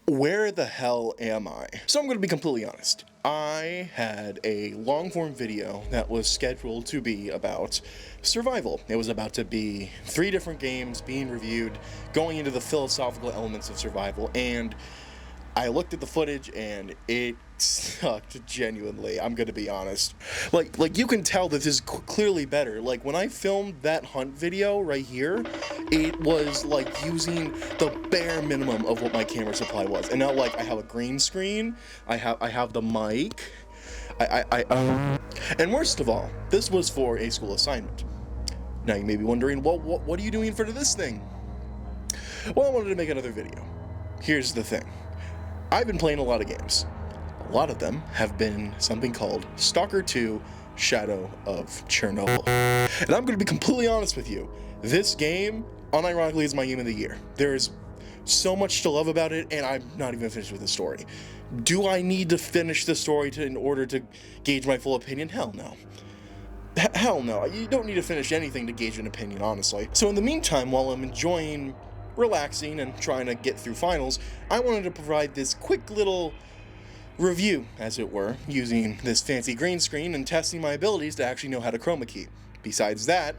Where the hell am I? So I'm going to be completely honest. I had a long-form video that was scheduled to be about survival. It was about to be 3 different games being reviewed, going into the philosophical elements of survival, and I looked at the footage and it sucked, genuinely. I'm gonna be honest. Like you can tell that this is clearly better. Like, when I filmed that hunt video right here, it was like using the bare minimum of what my camera supply was. And now, like, I have a green screen, I have the mic, and worst of all, this was for a school assignment. Now you may be wondering, well, what are you doing in front of this thing? Well, I wanted to make another video. Here's the thing. I've been playing a lot of games. A lot of them have been something called Stalker 2 Shadow of Chernobyl. And I'm going to be completely honest with you. This game, unironically, is my game of the year. There's so much to love about it, and I'm not even finished with the story. Do I need to finish the story in order to gauge my full opinion? Hell no. Hell no. You don't need to finish anything to gauge an opinion, honestly. So in the meantime, while I'm enjoying relaxing and trying to get through finals, I wanted to provide this quick little review, as it were, using this fancy green screen and testing my abilities to actually know how to chroma key. Besides that,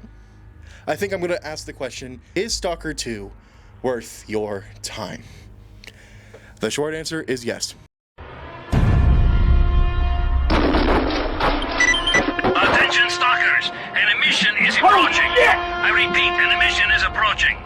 I think I'm going to ask the question, is Stalker 2 worth your time? The short answer is yes. Attention, Stalkers! An emission is approaching. I repeat, an emission is approaching.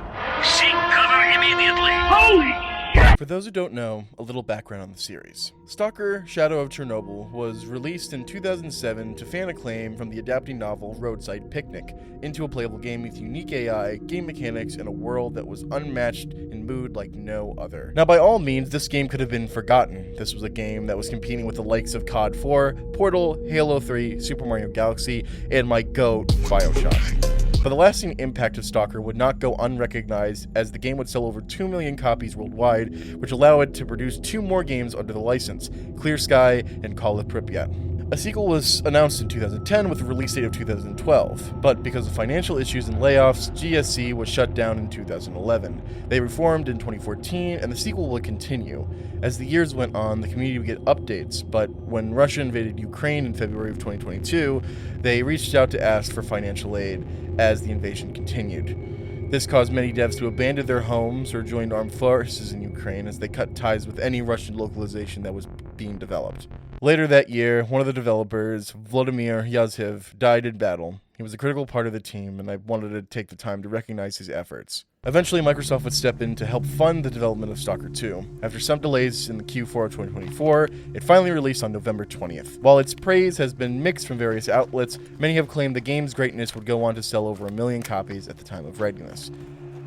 Seek cover immediately. Holy shit! For those who don't know, a little background on the series. Stalker Shadow of Chernobyl was released in 2007 to fan acclaim from the adapting novel Roadside Picnic into a playable game with unique AI, game mechanics, and a world that was unmatched in mood like no other. Now, by all means, this game could have been forgotten. This was a game that was competing with the likes of COD 4, Portal, Halo 3, Super Mario Galaxy, and my GOAT, BioShock. But the lasting impact of Stalker would not go unrecognized, as the game would sell over 2 million copies worldwide, which allowed it to produce 2 more games under the license, Clear Sky and Call of Pripyat. A sequel was announced in 2010 with a release date of 2012, but because of financial issues and layoffs, GSC was shut down in 2011. They reformed in 2014, and the sequel would continue. As the years went on, the community would get updates, but when Russia invaded Ukraine in February of 2022, they reached out to ask for financial aid as the invasion continued. This caused many devs to abandon their homes or join armed forces in Ukraine as they cut ties with any Russian localization that was being developed. Later that year, one of the developers, Vladimir Yazhev, died in battle. He was a critical part of the team, and I wanted to take the time to recognize his efforts. Eventually, Microsoft would step in to help fund the development of Stalker 2. After some delays in the Q4 of 2024, it finally released on November 20th. While its praise has been mixed from various outlets, many have claimed the game's greatness would go on to sell over 1 million copies at the time of writing this.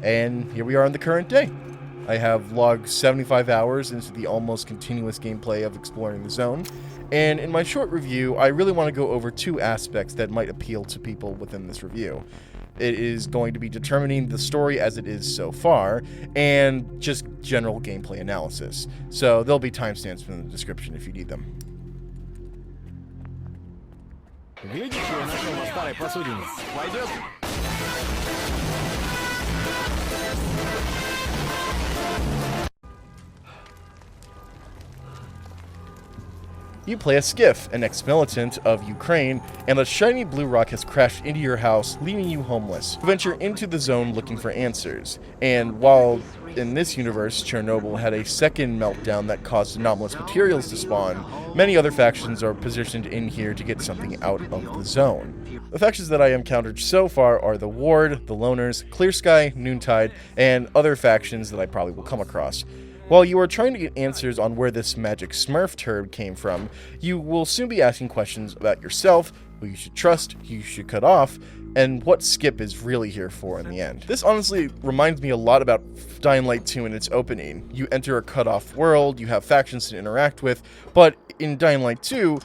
And here we are on the current day. I have logged 75 hours into the almost continuous gameplay of exploring the zone, and in my short review, I really want to go over 2 aspects that might appeal to people within this review. It is going to be determining the story as it is so far, and just general gameplay analysis. So there'll be timestamps in the description if you need them. You play a Skiff, an ex-militant of Ukraine, and a shiny blue rock has crashed into your house, leaving you homeless. You venture into the zone looking for answers, and while in this universe, Chernobyl had a second meltdown that caused anomalous materials to spawn, many other factions are positioned in here to get something out of the zone. The factions that I encountered so far are the Ward, the Loners, Clear Sky, Noontide, and other factions that I probably will come across. While you are trying to get answers on where this magic Smurf turd came from, you will soon be asking questions about yourself, who you should trust, who you should cut off, and what Skip is really here for in the end. This honestly reminds me a lot about Dying Light 2 in its opening. You enter a cut-off world, you have factions to interact with, but in Dying Light 2,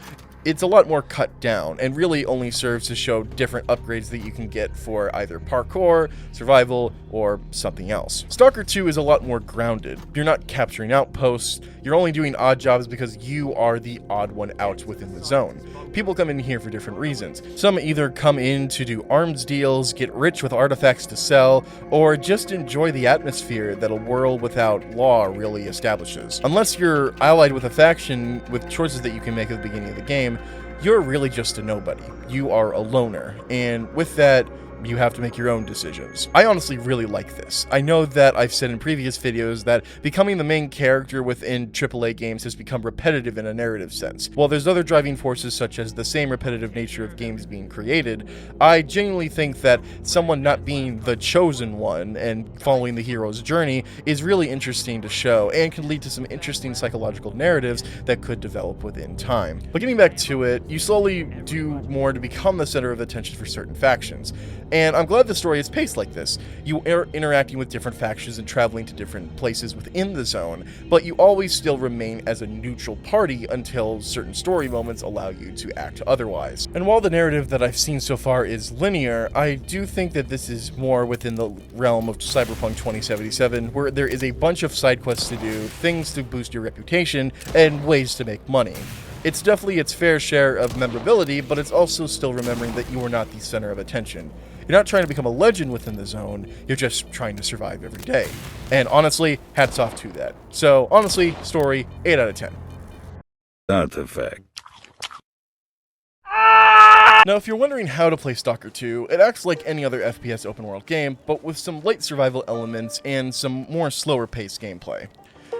it's a lot more cut down and really only serves to show different upgrades that you can get for either parkour, survival, or something else. Stalker 2 is a lot more grounded. You're not capturing outposts, you're only doing odd jobs because you are the odd one out within the zone. People come in here for different reasons. Some either come in to do arms deals, get rich with artifacts to sell, or just enjoy the atmosphere that a world without law really establishes. Unless you're allied with a faction with choices that you can make at the beginning of the game, you're really just a nobody. You are a loner, and with that, you have to make your own decisions. I honestly really like this. I know that I've said in previous videos that becoming the main character within AAA games has become repetitive in a narrative sense. While there's other driving forces such as the same repetitive nature of games being created, I genuinely think that someone not being the chosen one and following the hero's journey is really interesting to show and can lead to some interesting psychological narratives that could develop within time. But getting back to it, you slowly do more to become the center of attention for certain factions. And I'm glad the story is paced like this. You are interacting with different factions and traveling to different places within the zone, but you always still remain as a neutral party until certain story moments allow you to act otherwise. And while the narrative that I've seen so far is linear, I do think that this is more within the realm of Cyberpunk 2077, where there is a bunch of side quests to do, things to boost your reputation, and ways to make money. It's definitely its fair share of memorability, but it's also still remembering that you are not the center of attention. You're not trying to become a legend within the zone, you're just trying to survive every day. And honestly, hats off to that. So honestly, story, 8 out of 10. Not the fact. Now, if you're wondering how to play Stalker 2, it acts like any other FPS open world game, but with some light survival elements and some more slower paced gameplay.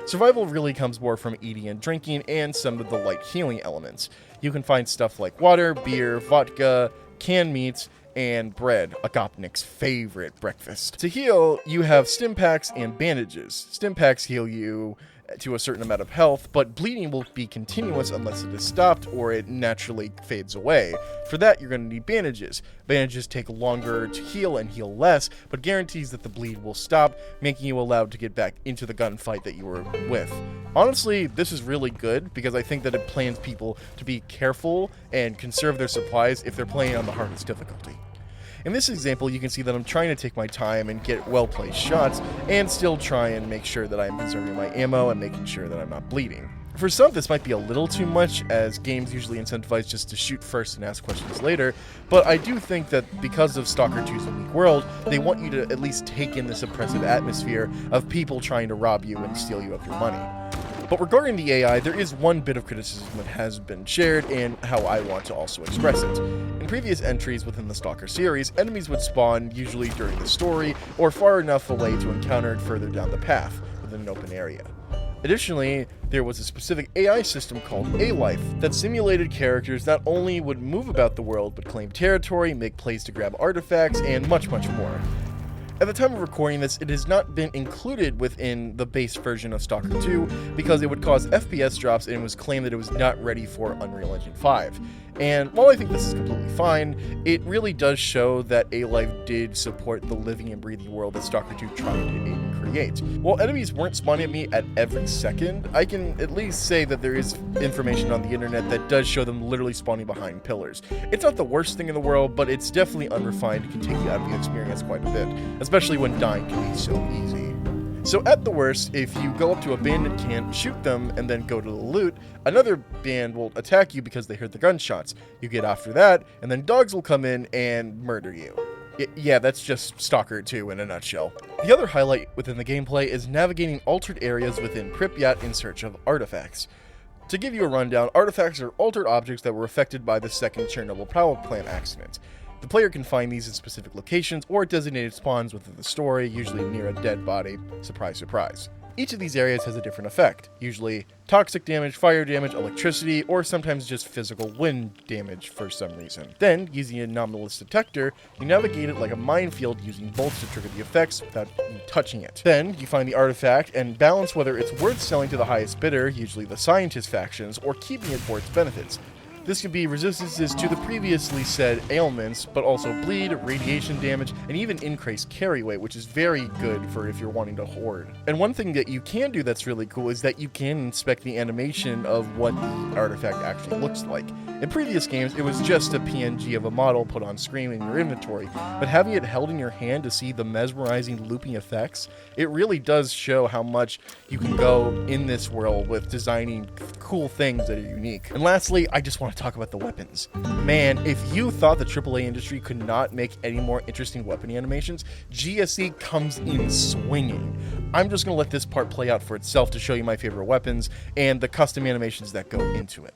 Survival really comes more from eating and drinking and some of the light healing elements. You can find stuff like water, beer, vodka, canned meats, and bread, Agopnik's favorite breakfast. To heal, you have stim packs and bandages. Stim packs heal you to a certain amount of health, but bleeding will be continuous unless it is stopped or it naturally fades away. For that, you're going to need bandages. Bandages take longer to heal and heal less, but guarantees that the bleed will stop, making you allowed to get back into the gunfight that you were with. Honestly, this is really good because I think that it plans people to be careful and conserve their supplies if they're playing on the hardest difficulty. In this example, you can see that I'm trying to take my time and get well-placed shots, and still try and make sure that I'm conserving my ammo and making sure that I'm not bleeding. For some, this might be a little too much, as games usually incentivize just to shoot first and ask questions later, but I do think that because of Stalker 2's unique world, they want you to at least take in this oppressive atmosphere of people trying to rob you and steal you of your money. But regarding the AI, there is one bit of criticism that has been shared and how I want to also express it. In previous entries within the Stalker series, enemies would spawn usually during the story or far enough away to encounter it further down the path within an open area. Additionally, there was a specific AI system called A-Life that simulated characters not only would move about the world but claim territory, make plays to grab artifacts, and much more. At the time of recording this, it has not been included within the base version of Stalker 2 because it would cause FPS drops and it was claimed that it was not ready for Unreal Engine 5. And while I think this is completely fine, it really does show that A-Life did support the living and breathing world that Stalker 2 tried to create. While enemies weren't spawning at me at every second, I can at least say that there is information on the internet that does show them literally spawning behind pillars. It's not the worst thing in the world, but it's definitely unrefined and can take you out of the experience quite a bit, especially when dying can be so easy. So at the worst, if you go up to a bandit camp, shoot them, and then go to the loot, another band will attack you because they heard the gunshots. You get after that, and then dogs will come in and murder you. Yeah, that's just Stalker 2 in a nutshell. The other highlight within the gameplay is navigating altered areas within Pripyat in search of artifacts. To give you a rundown, artifacts are altered objects that were affected by the second Chernobyl power plant accident. The player can find these in specific locations or designated spawns within the story, usually near a dead body. Surprise, surprise. Each of these areas has a different effect, usually toxic damage, fire damage, electricity, or sometimes just physical wind damage for some reason. Then, using an anomalous detector, you navigate it like a minefield using bolts to trigger the effects without you touching it. Then, you find the artifact and balance whether it's worth selling to the highest bidder, usually the scientist factions, or keeping it for its benefits. This can be resistances to the previously said ailments, but also bleed, radiation damage, and even increased carry weight, which is very good for if you're wanting to hoard. And one thing that you can do that's really cool is that you can inspect the animation of what the artifact actually looks like. In previous games, it was just a PNG of a model put on screen in your inventory, but having it held in your hand to see the mesmerizing looping effects, it really does show how much you can go in this world with designing cool things that are unique. And lastly, I just want to talk about the weapons. Man, if you thought the AAA industry could not make any more interesting weapon animations, GSE comes in swinging. I'm just going to let this part play out for itself to show you my favorite weapons and the custom animations that go into it.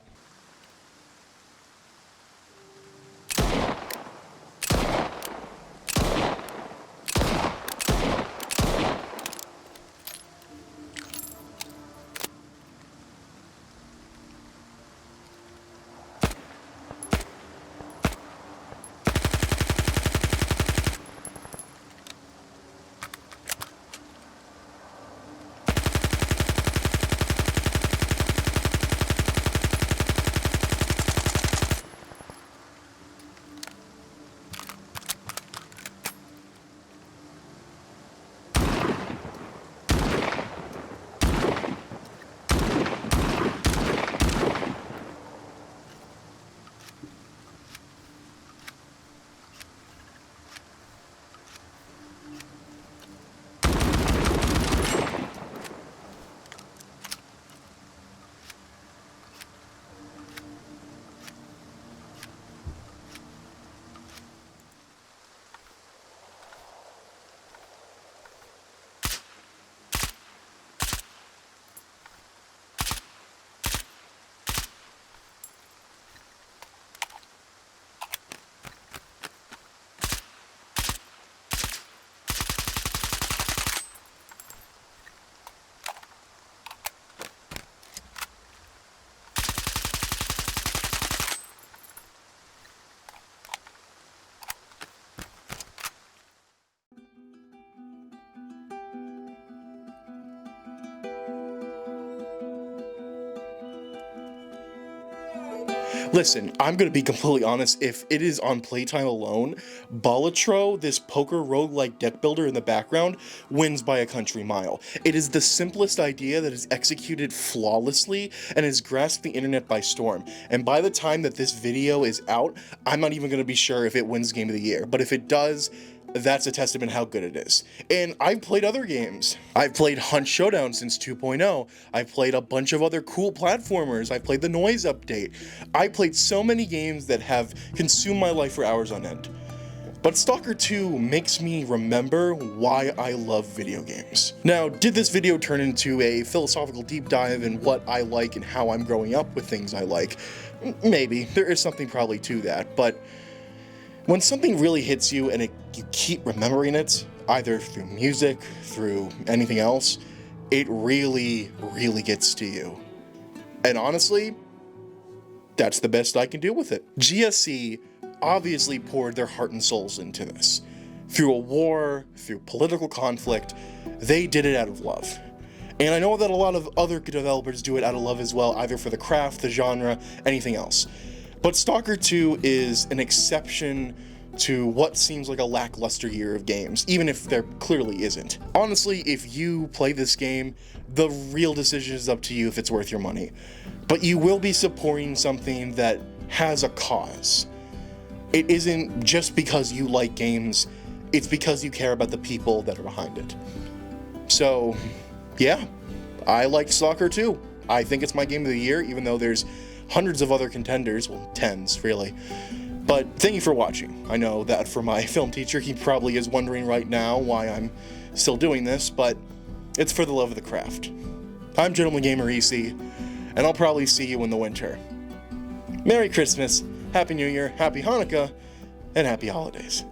Listen, I'm going to be completely honest, if it is on playtime alone, Balatro, this poker roguelike deck builder in the background, wins by a country mile. It is the simplest idea that is executed flawlessly and has grasped the internet by storm. And by the time that this video is out, I'm not even going to be sure if it wins Game of the Year. But if it does, that's a testament how good it is. And I've played other games. I've played Hunt Showdown since 2.0. I've played a bunch of other cool platformers. I played the Noise update. I played so many games that have consumed my life for hours on end. But Stalker 2 makes me remember why I love video games. Now, did this video turn into a philosophical deep dive in what I like and how I'm growing up with things I like? Maybe. There is something probably to that, but when something really hits you and you keep remembering it, either through music, through anything else, it really, really gets to you. And honestly, that's the best I can do with it. GSC obviously poured their heart and souls into this. Through a war, through political conflict, they did it out of love. And I know that a lot of other developers do it out of love as well, either for the craft, the genre, anything else. But Stalker 2 is an exception to what seems like a lackluster year of games, even if there clearly isn't. Honestly, if you play this game, the real decision is up to you if it's worth your money. But you will be supporting something that has a cause. It isn't just because you like games, it's because you care about the people that are behind it. So, yeah, I like Stalker 2. I think it's my game of the year, even though there's hundreds of other contenders, well, tens, really. But thank you for watching. I know that for my film teacher, he probably is wondering right now why I'm still doing this, but it's for the love of the craft. I'm Gentleman Gamer EC, and I'll probably see you in the winter. Merry Christmas, Happy New Year, Happy Hanukkah, and Happy Holidays.